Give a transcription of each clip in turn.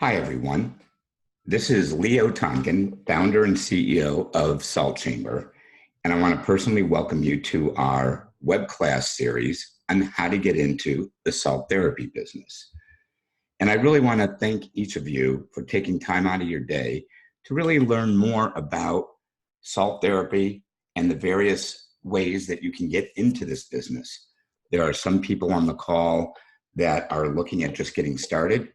Hi, everyone. This is Leo Tonkin, founder and CEO of Salt Chamber, and I want to personally welcome you to our web class series on how to get into the salt therapy business. And I really want to thank each of you for taking time out of your day to really learn more about salt therapy and the various ways that you can get into this business. There are some people on the call that are looking at just getting started.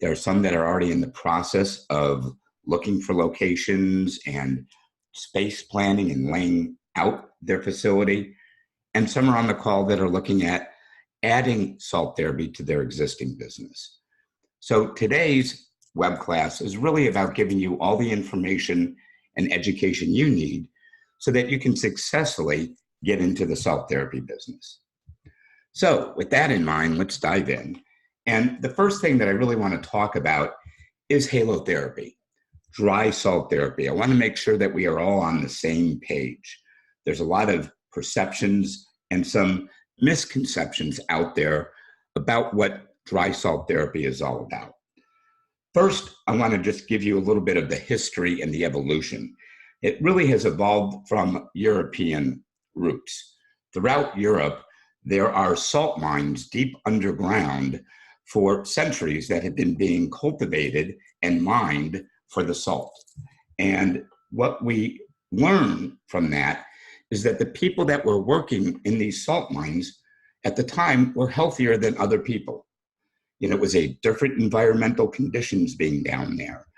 There are some that are already in the process of looking for locations and space planning and laying out their facility. And some are on the call that are looking at adding salt therapy to their existing business. So today's web class is really about giving you all the information and education you need so that you can successfully get into the salt therapy business. So with that in mind, let's dive in. And the first thing that I really want to talk about is halotherapy, dry salt therapy. I want to make sure that we are all on the same page. There's a lot of perceptions and some misconceptions out there about what dry salt therapy is all about. First, I want to just give you a little bit of the history and the evolution. It really has evolved from European roots. Throughout Europe, there are salt mines deep underground for centuries that have been being cultivated and mined for the salt. And what we learn from that is that the people that were working in these salt mines at the time were healthier than other people. It was a different environmental conditions being down there.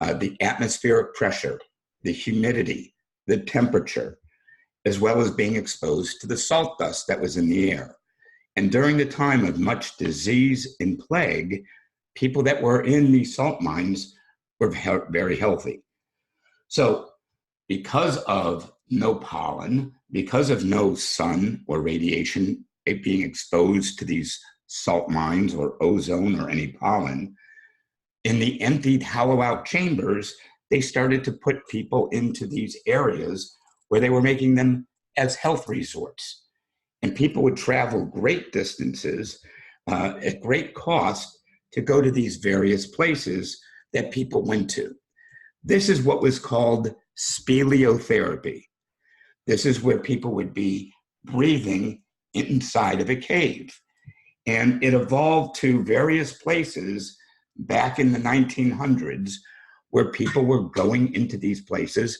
The atmospheric pressure, the humidity, the temperature, as well as being exposed to the salt dust that was in the air. And during the time of much disease and plague, people that were in these salt mines were very healthy. So because of no pollen, because of no sun or radiation being exposed to these salt mines or ozone or any pollen, in the emptied hollow out chambers, they started to put people into these areas where they were making them as health resorts. And people would travel great distances at great cost to go to these various places that people went to. This is what was called speleotherapy. This is where people would be breathing inside of a cave. And it evolved to various places back in the 1900s where people were going into these places,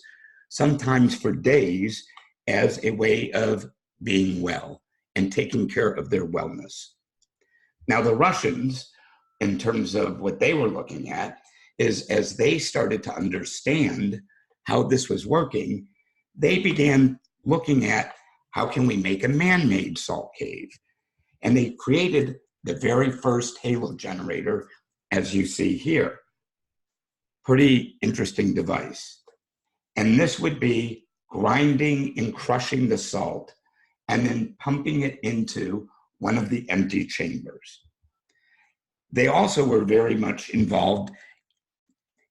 sometimes for days, as a way of being well and taking care of their wellness. Now, the Russians, in terms of what they were looking at, is as they started to understand how this was working, they began looking at how can we make a man-made salt cave? And they created the very first halo generator, as you see here. Pretty interesting device. And this would be grinding and crushing the salt and then pumping it into one of the empty chambers. They also were very much involved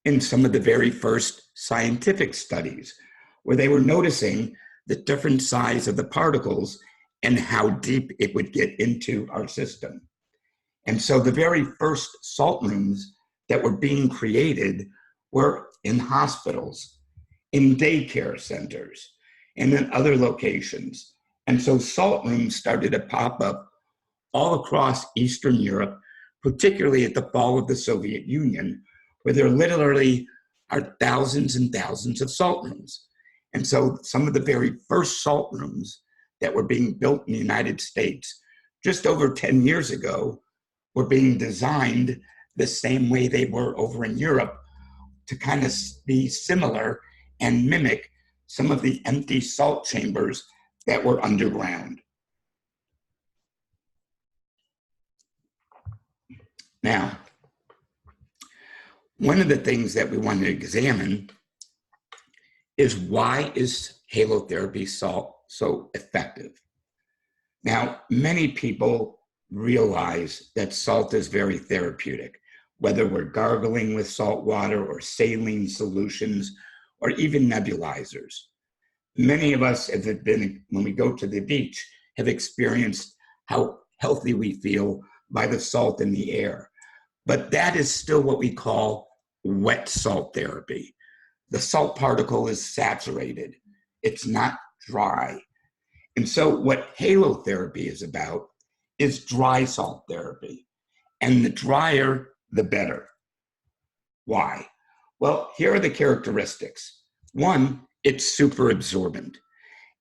in some of the very first scientific studies where they were noticing the different size of the particles and how deep it would get into our system. And so the very first salt rooms that were being created were in hospitals, in daycare centers, and in other locations. And so salt rooms started to pop up all across Eastern Europe, particularly at the fall of the Soviet Union, where there literally are thousands and thousands of salt rooms. And so some of the very first salt rooms that were being built in the United States just over 10 years ago were being designed the same way they were over in Europe to kind of be similar and mimic some of the empty salt chambers that were underground. Now, one of the things that we want to examine is why is halotherapy salt so effective? Now, many people realize that salt is very therapeutic, whether we're gargling with salt water or saline solutions or even nebulizers. Many of us have been, when we go to the beach, have experienced how healthy we feel by the salt in the air. But that is still what we call wet salt therapy. The salt particle is saturated. It's not dry. And so what halotherapy is about is dry salt therapy. And the drier, the better. Why? Well, here are the characteristics. One, it's super absorbent.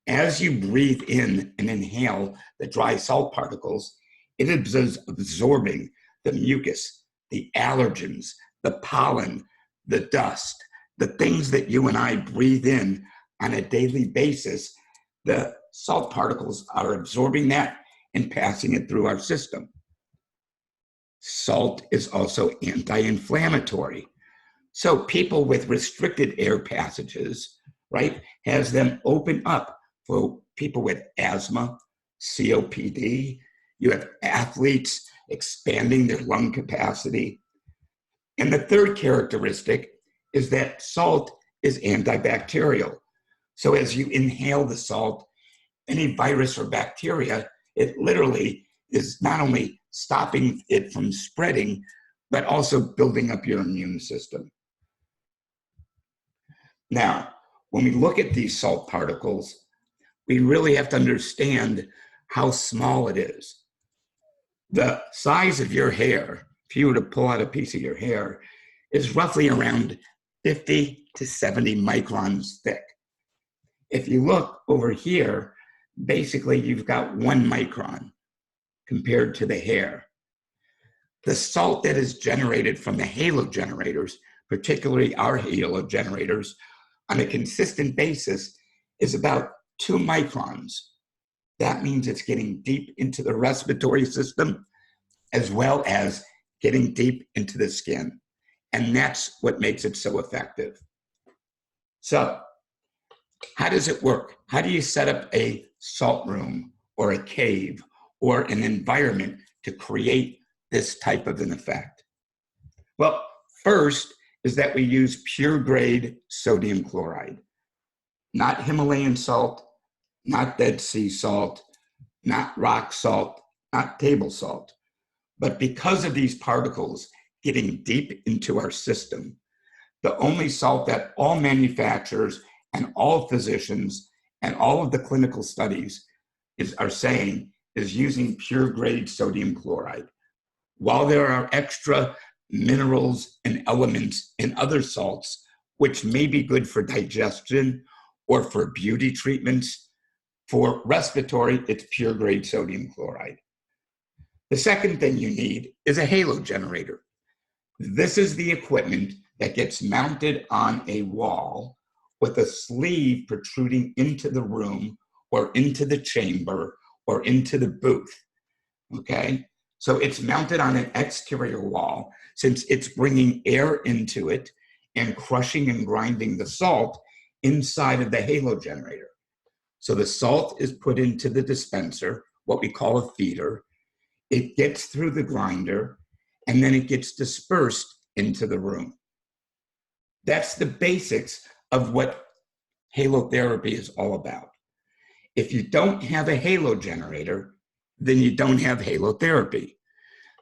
As you breathe in and inhale the dry salt particles, it is absorbing the mucus, the allergens, the pollen, the dust, the things that you and I breathe in on a daily basis. The salt particles are absorbing that and passing it through our system. Salt is also anti-inflammatory. So people with restricted air passages, right, has them open up for people with asthma, COPD. You have athletes expanding their lung capacity. And the third characteristic is that salt is antibacterial. So as you inhale the salt, any virus or bacteria, it literally is not only stopping it from spreading, but also building up your immune system. Now, when we look at these salt particles, we really have to understand how small it is. The size of your hair, if you were to pull out a piece of your hair, is roughly around 50 to 70 microns thick. If you look over here, basically you've got 1 micron compared to the hair. The salt that is generated from the halo generators, particularly our halo generators, on a consistent basis is about 2 microns. That means it's getting deep into the respiratory system as well as getting deep into the skin. And that's what makes it so effective. So, how does it work? How do you set up a salt room or a cave or an environment to create this type of an effect? Well, first is that we use pure grade sodium chloride, not Himalayan salt, not Dead Sea salt, not rock salt, not table salt. But because of these particles getting deep into our system, the only salt that all manufacturers and all physicians and all of the clinical studies are saying is using pure grade sodium chloride. While there are extra minerals and elements in other salts, which may be good for digestion or for beauty treatments, for respiratory, it's pure grade sodium chloride. The second thing you need is a halo generator. This is the equipment that gets mounted on a wall with a sleeve protruding into the room or into the chamber or into the booth, okay? So it's mounted on an exterior wall since it's bringing air into it and crushing and grinding the salt inside of the halo generator. So the salt is put into the dispenser, what we call a feeder. It gets through the grinder, and then it gets dispersed into the room. That's the basics of what halotherapy is all about. If you don't have a halo generator, then you don't have halotherapy.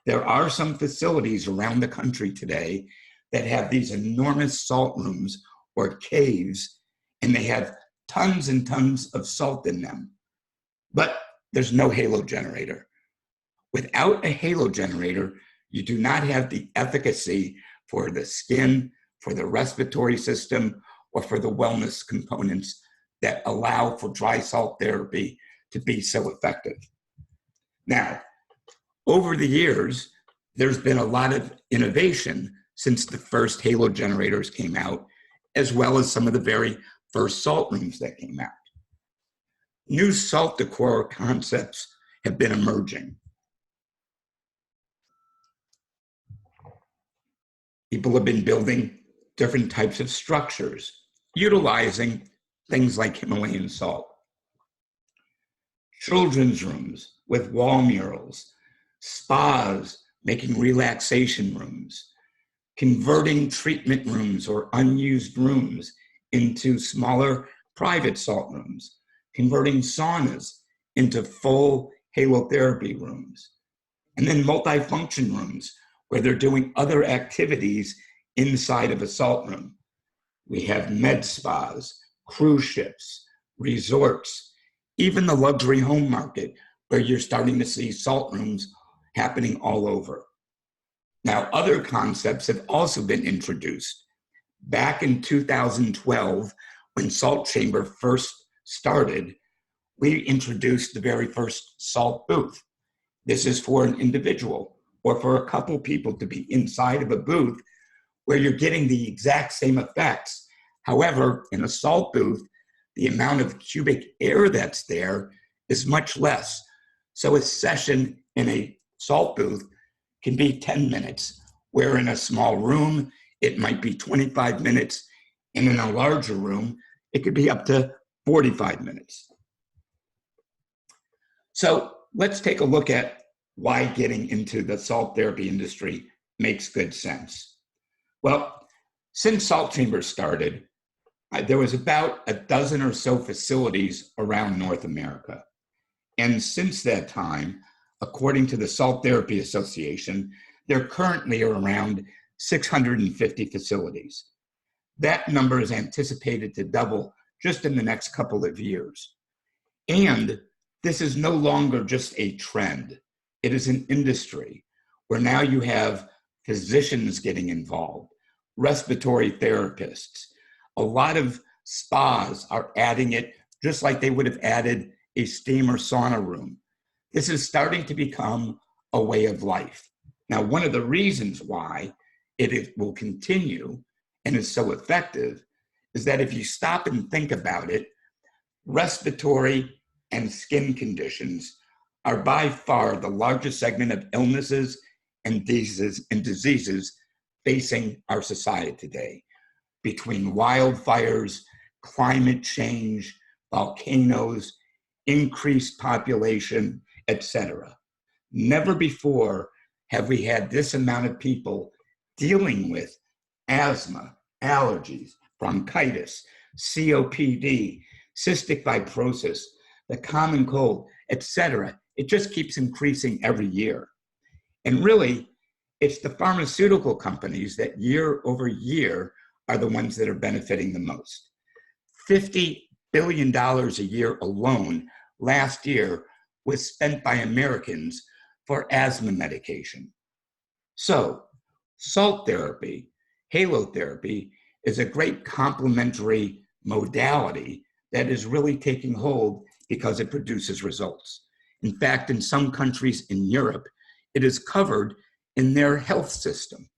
There are some facilities around the country today that have these enormous salt rooms or caves, and they have tons and tons of salt in them, but there's no halo generator. Without a halo generator, you do not have the efficacy for the skin, for the respiratory system, or for the wellness components that allow for dry salt therapy to be so effective. Now, over the years, there's been a lot of innovation since the first halo generators came out, as well as some of the very first salt rooms that came out. New salt decor concepts have been emerging. People have been building different types of structures, utilizing things like Himalayan salt. Children's rooms with wall murals, spas making relaxation rooms, converting treatment rooms or unused rooms into smaller private salt rooms, converting saunas into full halotherapy rooms, and then multifunction rooms where they're doing other activities inside of a salt room. We have med spas, cruise ships, resorts, even the luxury home market, where you're starting to see salt rooms happening all over. Now, other concepts have also been introduced. Back in 2012, when Salt Chamber first started, we introduced the very first salt booth. This is for an individual or for a couple people to be inside of a booth where you're getting the exact same effects. However, in a salt booth, the amount of cubic air that's there is much less. So a session in a salt booth can be 10 minutes, where in a small room, it might be 25 minutes, and in a larger room, it could be up to 45 minutes. So let's take a look at why getting into the salt therapy industry makes good sense. Well, since Salt Chamber started, there was about a dozen or so facilities around North America. And since that time, according to the Salt Therapy Association, there currently are around 650 facilities. That number is anticipated to double just in the next couple of years. And this is no longer just a trend. It is an industry where now you have physicians getting involved, respiratory therapists. A lot of spas are adding it just like they would have added a steam or sauna room. This is starting to become a way of life. Now, one of the reasons why it will continue and is so effective is that if you stop and think about it, respiratory and skin conditions are by far the largest segment of illnesses and diseases facing our society today. Between wildfires, climate change, volcanoes, increased population, etc. Never before have we had this amount of people dealing with asthma, allergies, bronchitis, COPD, cystic fibrosis, the common cold, etc. It just keeps increasing every year. And really, it's the pharmaceutical companies that year over year are the ones that are benefiting the most. $50 billion a year alone last year was spent by Americans for asthma medication. So, salt therapy, halotherapy, is a great complementary modality that is really taking hold because it produces results. In fact, in some countries in Europe, it is covered in their health system.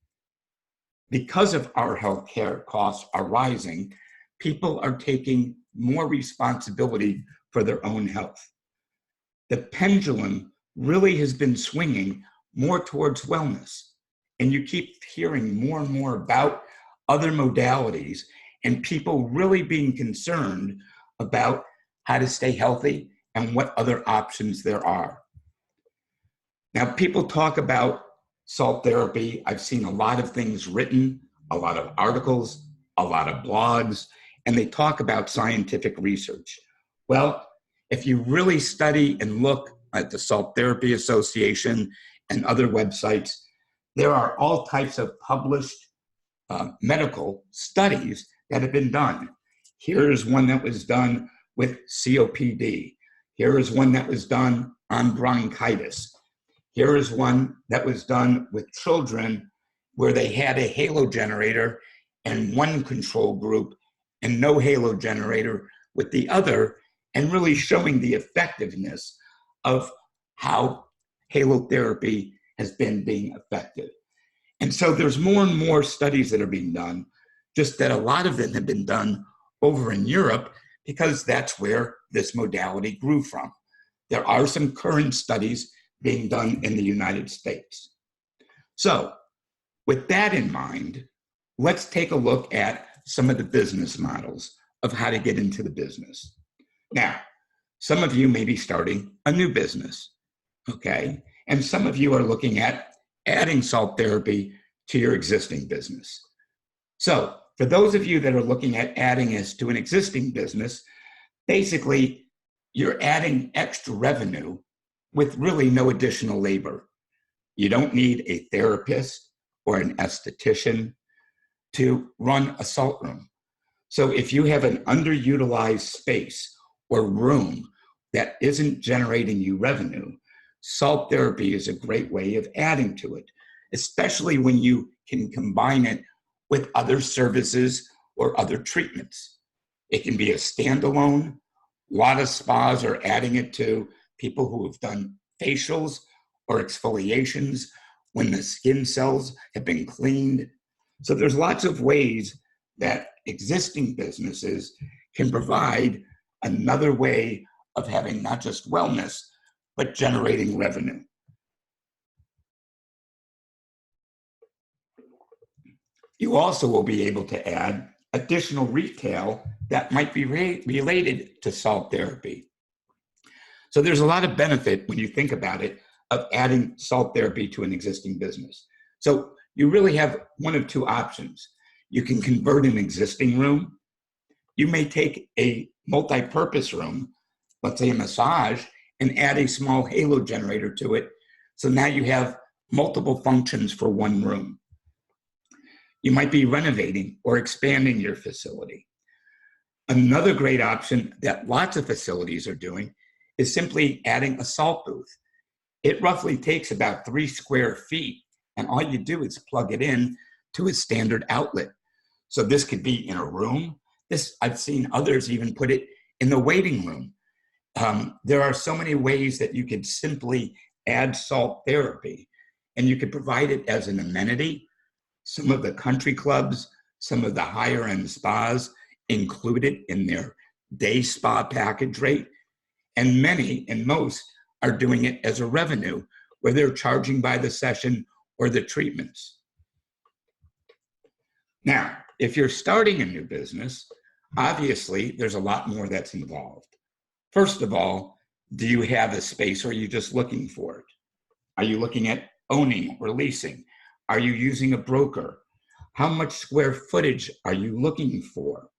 Because of our healthcare costs are rising, people are taking more responsibility for their own health. The pendulum really has been swinging more towards wellness. And you keep hearing more and more about other modalities and people really being concerned about how to stay healthy and what other options there are. Now, people talk about salt therapy. I've seen a lot of things written, a lot of articles, a lot of blogs, and they talk about scientific research. Well, if you really study and look at the Salt Therapy Association and other websites, there are all types of published medical studies that have been done. Here is one that was done with COPD. Here is one that was done on bronchitis. Here is one that was done with children where they had a halo generator and one control group and no halo generator with the other, and really showing the effectiveness of how halotherapy has been being effective. And so there's more and more studies that are being done, just that a lot of them have been done over in Europe because that's where this modality grew from. There are some current studies being done in the United States. So with that in mind, let's take a look at some of the business models of how to get into the business. Now, some of you may be starting a new business, okay? And some of you are looking at adding salt therapy to your existing business. So for those of you that are looking at adding this to an existing business, basically you're adding extra revenue with really no additional labor. You don't need a therapist or an esthetician to run a salt room. So if you have an underutilized space or room that isn't generating you revenue, salt therapy is a great way of adding to it, especially when you can combine it with other services or other treatments. It can be a standalone. A lot of spas are adding it to people who have done facials or exfoliations when the skin cells have been cleaned. So there's lots of ways that existing businesses can provide another way of having not just wellness, but generating revenue. You also will be able to add additional retail that might be related to salt therapy. So there's a lot of benefit when you think about it of adding salt therapy to an existing business. So you really have one of two options. You can convert an existing room. You may take a multi-purpose room, let's say a massage, and add a small halo generator to it. So now you have multiple functions for one room. You might be renovating or expanding your facility. Another great option that lots of facilities are doing is simply adding a salt booth. It roughly takes about 3 square feet, and all you do is plug it in to a standard outlet. So this could be in a room. I've seen others even put it in the waiting room. There are so many ways that you could simply add salt therapy, and you could provide it as an amenity. Some of the country clubs, some of the higher end spas include it in their day spa package rate. And many and most are doing it as a revenue where they're charging by the session or the treatments. Now, if you're starting a new business, obviously there's a lot more that's involved. First of all, do you have a space or are you just looking for it? Are you looking at owning or leasing? Are you using a broker? How much square footage are you looking for?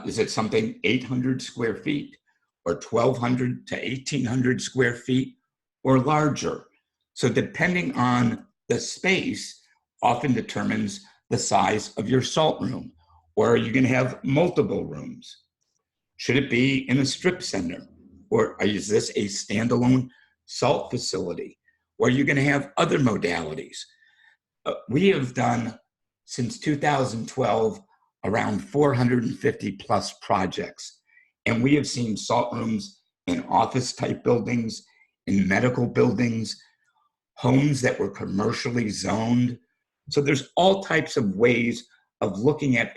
Is it something 800 square feet or 1,200 to 1,800 square feet or larger? So depending on the space often determines the size of your salt room. Or are you going to have multiple rooms? Should it be in a strip center? Or is this a standalone salt facility? Or are you going to have other modalities? We have done, since 2012, around 450 plus projects. And we have seen salt rooms in office type buildings, in medical buildings, homes that were commercially zoned. So there's all types of ways of looking at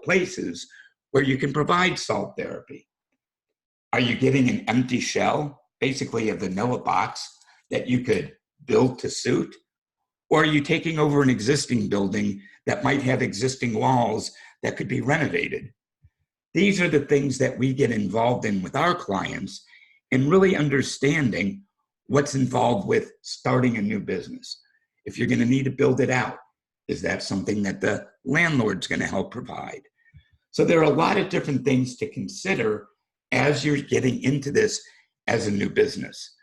places where you can provide salt therapy. Are you getting an empty shell, basically a vanilla box that you could build to suit? Or are you taking over an existing building that might have existing walls that could be renovated? These are the things that we get involved in with our clients and really understanding what's involved with starting a new business. If you're going to need to build it out, is that something that the landlord's going to help provide? So there are a lot of different things to consider as you're getting into this as a new business.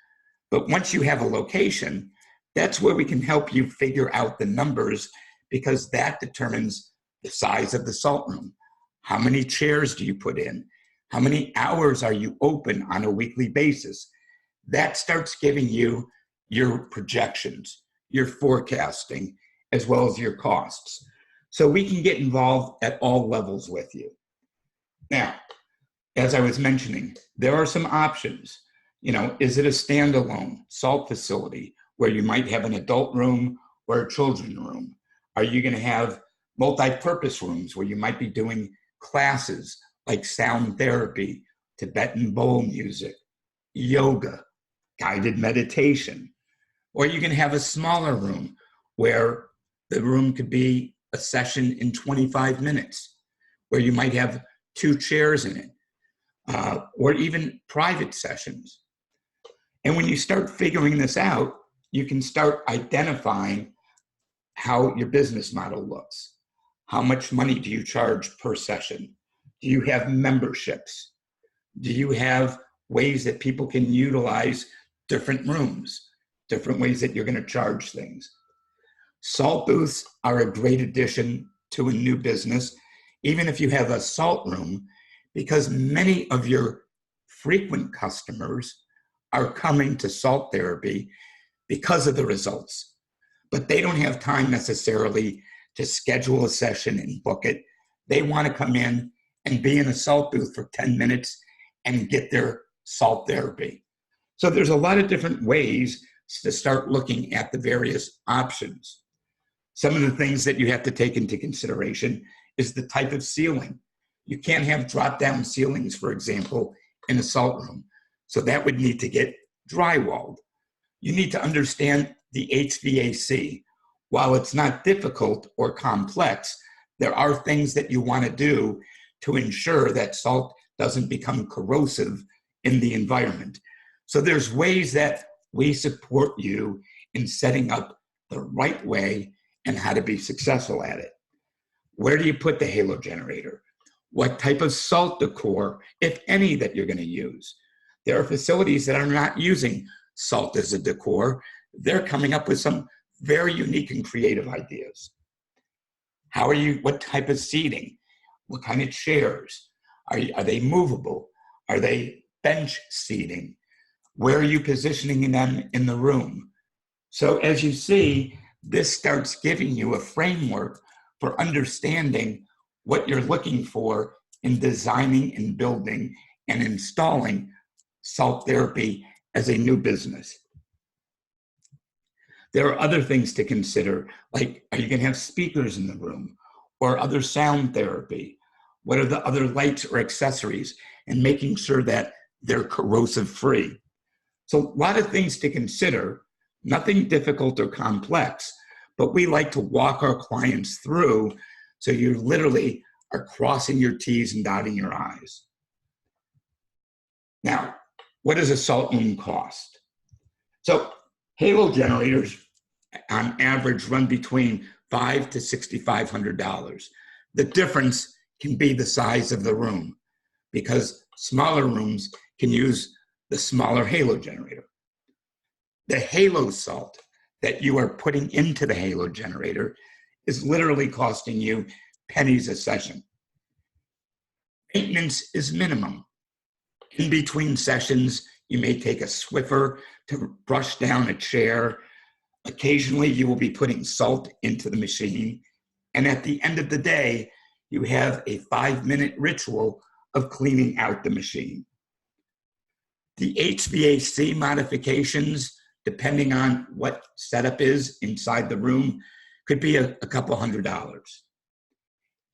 But once you have a location, that's where we can help you figure out the numbers, because that determines the size of the salt room. How many chairs do you put in? How many hours are you open on a weekly basis? That starts giving you your projections, your forecasting, as well as your costs. So we can get involved at all levels with you. Now, as I was mentioning, there are some options. Is it a standalone salt facility where you might have an adult room or a children's room? Are you going to have multi-purpose rooms where you might be doing classes like sound therapy, Tibetan bowl music, yoga, guided meditation? Or you can have a smaller room where the room could be a session in 25 minutes, where you might have 2 chairs in it, or even private sessions. And when you start figuring this out, you can start identifying how your business model looks. How much money do you charge per session? Do you have memberships? Do you have ways that people can utilize different rooms? different ways that you're going to charge things. Salt booths are a great addition to a new business, even if you have a salt room, because many of your frequent customers are coming to salt therapy because of the results, but they don't have time necessarily to schedule a session and book it. They want to come in and be in a salt booth for 10 minutes and get their salt therapy. So there's a lot of different ways to start looking at the various options. Some of the things that you have to take into consideration is the type of ceiling. You can't have drop-down ceilings, for example, in a salt room. So that would need to get drywalled. You need to understand the HVAC. While it's not difficult or complex, there are things that you want to do to ensure that salt doesn't become corrosive in the environment. So there's ways that we support you in setting up the right way and how to be successful at it. Where do you put the halo generator? What type of salt decor, if any, that you're going to use? There are facilities that are not using salt as a decor. They're coming up with some very unique and creative ideas. What type of seating? What kind of chairs? Are they movable? Are they bench seating? Where are you positioning them in the room? So as you see, this starts giving you a framework for understanding what you're looking for in designing and building and installing salt therapy as a new business. There are other things to consider, like, are you going to have speakers in the room or other sound therapy? What are the other lights or accessories? And making sure that they're corrosive free. So a lot of things to consider, nothing difficult or complex, but we like to walk our clients through so you literally are crossing your T's and dotting your I's. Now, what does a salt room cost? So halo generators on average run between $500 to $6,500. The difference can be the size of the room, because smaller rooms can use the smaller halo generator. The halo salt that you are putting into the halo generator is literally costing you pennies a session. Maintenance is minimum. In between sessions, you may take a Swiffer to brush down a chair. Occasionally, you will be putting salt into the machine. And at the end of the day, you have a 5-minute ritual of cleaning out the machine. The HVAC modifications, depending on what setup is inside the room, could be a couple $100.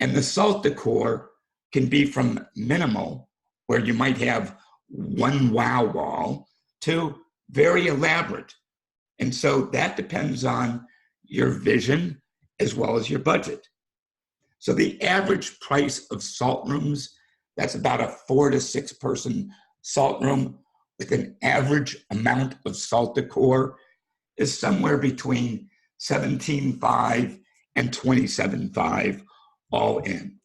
And the salt decor can be from minimal, where you might have one wow wall, to very elaborate. And so that depends on your vision as well as your budget. So the average price of salt rooms, that's about a 4 to 6 person salt room with an average amount of salt decor, is somewhere between $17,500 and $27,500 all in.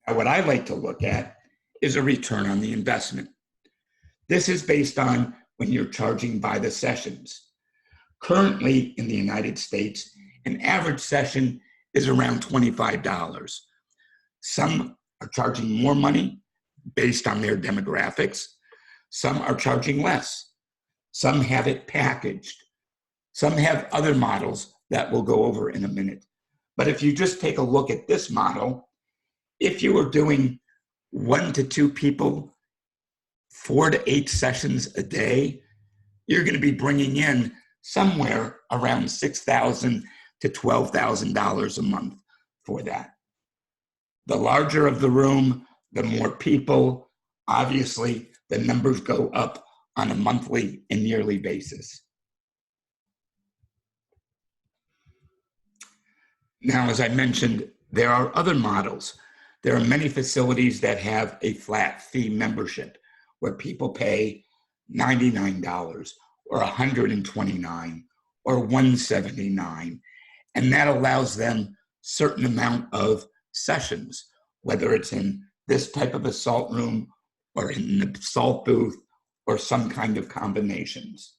Now, what I like to look at is a return on the investment. This is based on when you're charging by the sessions. Currently in the United States, an average session is around $25. Some are charging more money based on their demographics. Some are charging less. Some have it packaged. Some have other models that we'll go over in a minute. But if you just take a look at this model, if you were doing 1 to 2 people, 4 to 8 sessions a day, you're going to be bringing in somewhere around $6,000 to $12,000 a month for that. The larger of the room, the more people, obviously the numbers go up on a monthly and yearly basis. Now, as I mentioned, there are other models. There are many facilities that have a flat fee membership where people pay $99 or $129 or $179, and that allows them certain amount of sessions, whether it's in this type of a salt room or in the salt booth or some kind of combinations.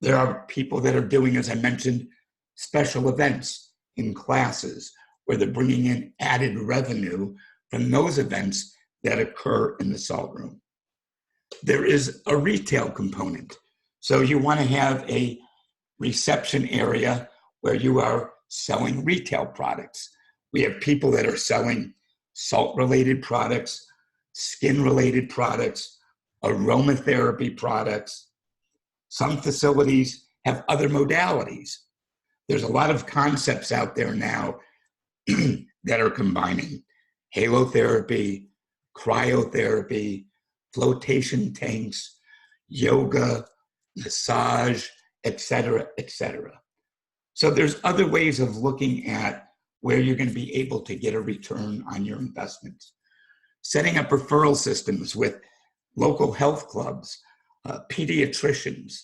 There are people that are doing, as I mentioned, special events in classes where they're bringing in added revenue from those events that occur in the salt room. There is a retail component. So you want to have a reception area where you are selling retail products. We have people that are selling salt-related products, skin-related products, aromatherapy products. Some facilities have other modalities. There's a lot of concepts out there now that are combining halotherapy, cryotherapy, flotation tanks, yoga, massage, et cetera, et cetera. So there's other ways of looking at where you're going to be able to get a return on your investments. Setting up referral systems with local health clubs, pediatricians,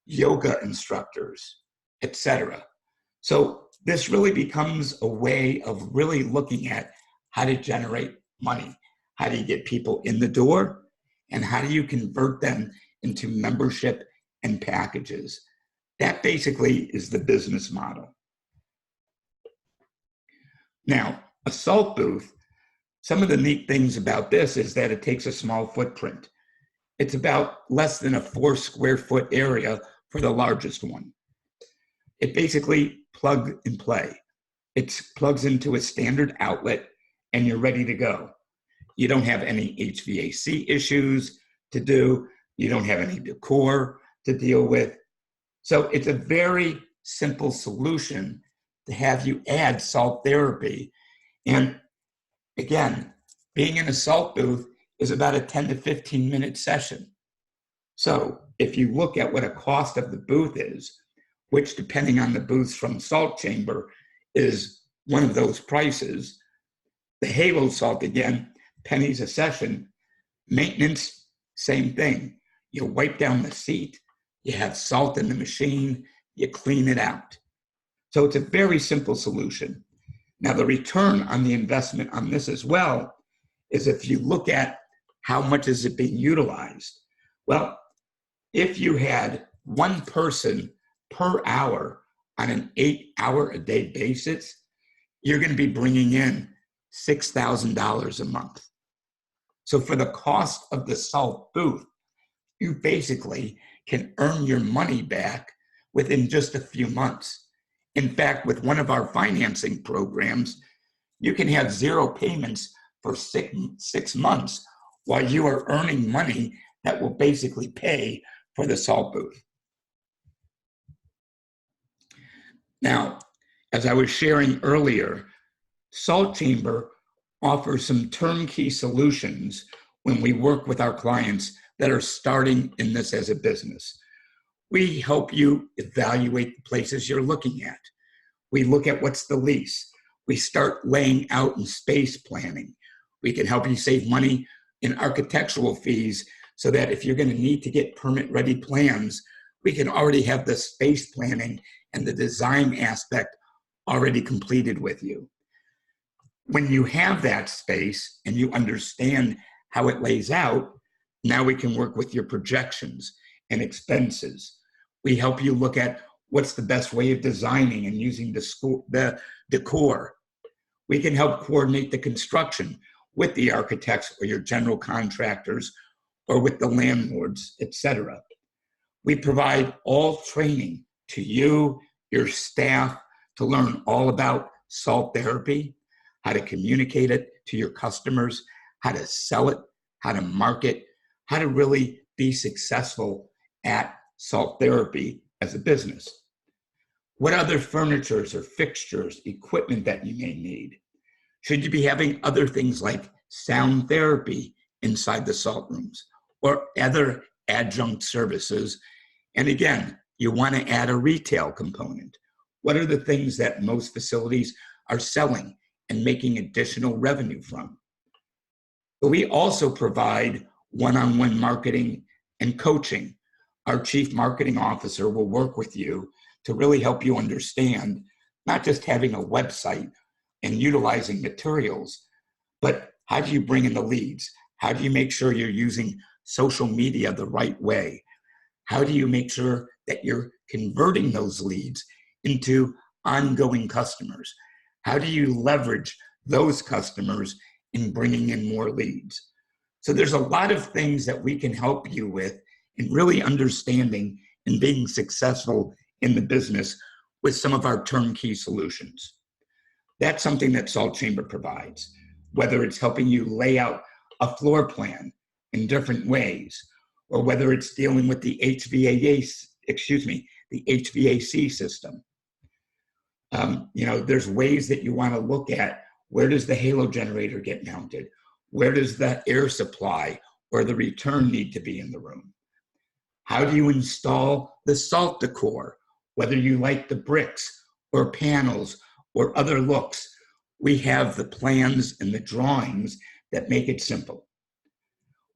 yoga instructors, et cetera. So this really becomes a way of really looking at how to generate money. How do you get people in the door? And how do you convert them into membership and packages? That basically is the business model. Now, a salt booth, some of the neat things about this is that it takes a small footprint. It's about less than a 4 square foot area for the largest one. It basically plug and play. It plugs into a standard outlet and you're ready to go. You don't have any HVAC issues to do. You don't have any decor to deal with. So it's a very simple solution to have you add salt therapy. And again, being in a salt booth is about a 10 to 15 minute session. So if you look at what a cost of the booth is, which depending on the booths from Salt Chamber is one of those prices, the halo salt, again, pennies a session. Maintenance, same thing. You wipe down the seat, you have salt in the machine, you clean it out. So it's a very simple solution. Now, the return on the investment on this as well is if you look at how much is it being utilized. Well, if you had one person per hour on an 8-hour-a-day basis, you're going to be bringing in $6,000 a month. So for the cost of the salt booth, you basically can earn your money back within just a few months. In fact, with one of our financing programs, you can have 0 payments for six months while you are earning money that will basically pay for the salt booth. Now, as I was sharing earlier, Salt Chamber offers some turnkey solutions when we work with our clients that are starting in this as a business. We help you evaluate the places you're looking at. We look at what's the lease. We start laying out in space planning. We can help you save money in architectural fees so that if you're going to need to get permit-ready plans, we can already have the space planning and the design aspect already completed with you. When you have that space and you understand how it lays out, now we can work with your projections and expenses. We help you look at what's the best way of designing and using the decor. We can help coordinate the construction with the architects or your general contractors or with the landlords, etc. We provide all training to you, your staff, to learn all about salt therapy, how to communicate it to your customers, how to sell it, how to market, how to really be successful at salt therapy as a business. What other furnitures or fixtures, equipment that you may need? Should you be having other things like sound therapy inside the salt rooms or other adjunct services? And again, you want to add a retail component. What are the things that most facilities are selling and making additional revenue from? But we also provide one-on-one marketing and coaching. Our chief marketing officer will work with you to really help you understand not just having a website and utilizing materials, but how do you bring in the leads? How do you make sure you're using social media the right way? How do you make sure that you're converting those leads into ongoing customers? How do you leverage those customers in bringing in more leads? So there's a lot of things that we can help you with in really understanding and being successful in the business with some of our turnkey solutions. That's something that Salt Chamber provides, whether it's helping you lay out a floor plan in different ways, or whether it's dealing with the HVAC system. There's ways that you want to look at, where does the halo generator get mounted? Where does the air supply or the return need to be in the room? How do you install the salt decor, whether you like the bricks or panels or other looks? We have the plans and the drawings that make it simple.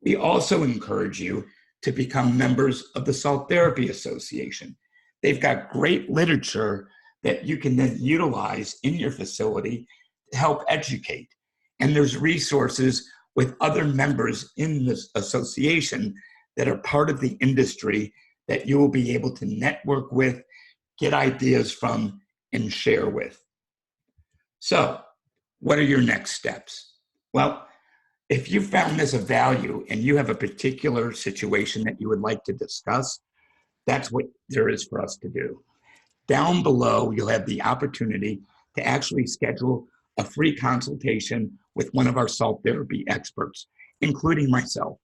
We also encourage you to become members of the Salt Therapy Association. They've got great literature that you can then utilize in your facility to help educate. And there's resources with other members in this association that are part of the industry that you will be able to network with, get ideas from, and share with. So, what are your next steps? Well, if you found this of value and you have a particular situation that you would like to discuss, that's what there is for us to do. Down below, you'll have the opportunity to actually schedule a free consultation with one of our salt therapy experts, including myself.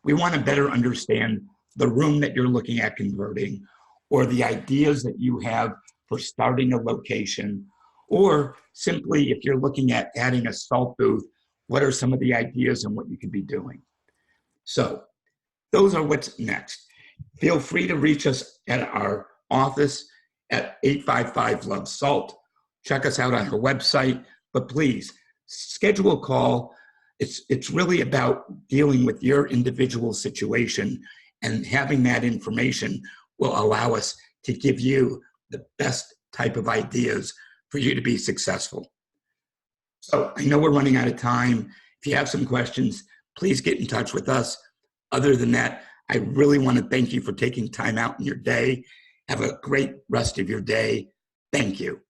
We want to better understand the room that you're looking at converting, or the ideas that you have for starting a location, or simply if you're looking at adding a salt booth, what are some of the ideas and what you could be doing? So those are what's next. Feel free to reach us at our office at 855 Love Salt. Check us out on our website, but please schedule a call. It's really about dealing with your individual situation, and having that information will allow us to give you the best type of ideas for you to be successful. So I know we're running out of time. If you have some questions, please get in touch with us. Other than that, I really want to thank you for taking time out in your day. Have a great rest of your day. Thank you.